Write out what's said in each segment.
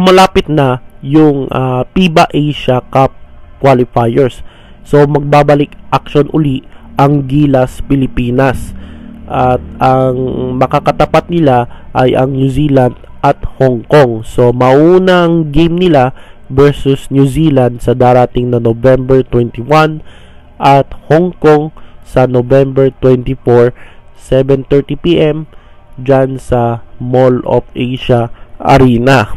malapit na yung FIBA Asia Cup qualifiers. So magbabalik action uli ang Gilas Pilipinas. At ang makakatapat nila ay ang New Zealand at Hong Kong. So maunang game nila versus New Zealand sa darating na November 21 at Hong Kong sa November 24, 7:30 PM dyan sa Mall of Asia Arena.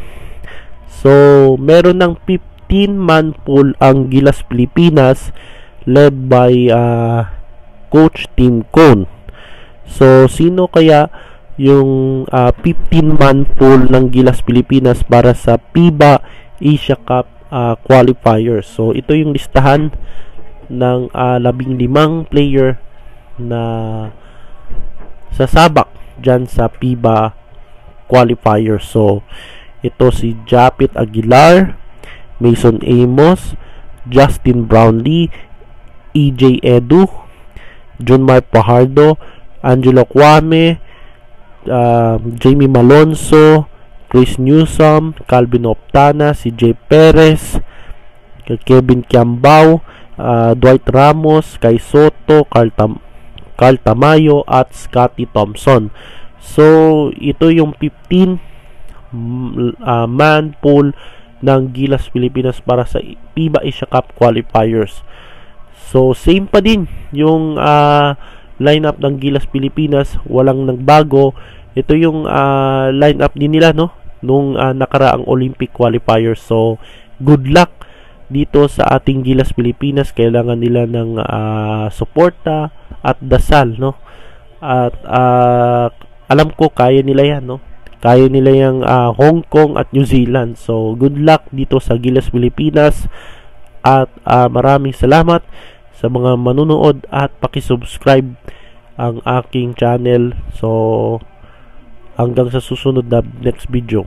So meron ng 15-man pool ang Gilas Pilipinas led by Coach Tim Cone. So sino kaya yung 15-man pool ng Gilas Pilipinas para sa FIBA Asia Cup qualifiers? So ito yung listahan ng 15 player na sasabak dyan sa FIBA qualifiers. So ito si Japit Aguilar, Mason Amos, Justin Brownlee, EJ Edu, John Mark Pajardo, Angelo Kwame, Jamie Malonzo, Chris Newsom, Calvin Optana, si Jay Perez, Kevin Kiambao, Dwight Ramos, Kai Soto, Carl Tamayo at Scotty Thompson. So ito yung 15 man pool ng Gilas Pilipinas para sa FIBA Asia Cup qualifiers. So same pa din yung lineup ng Gilas Pilipinas, walang nagbago. Ito yung lineup din nila nung nakaraang Olympic qualifiers. So good luck dito sa ating Gilas Pilipinas. Kailangan nila ng suporta at dasal, at alam ko kaya nila yan, kaya nila yung Hong Kong at New Zealand. So good luck dito sa Gilas Pilipinas at maraming salamat sa mga manunood at paki-subscribe ang aking channel. So hanggang sa susunod na next video.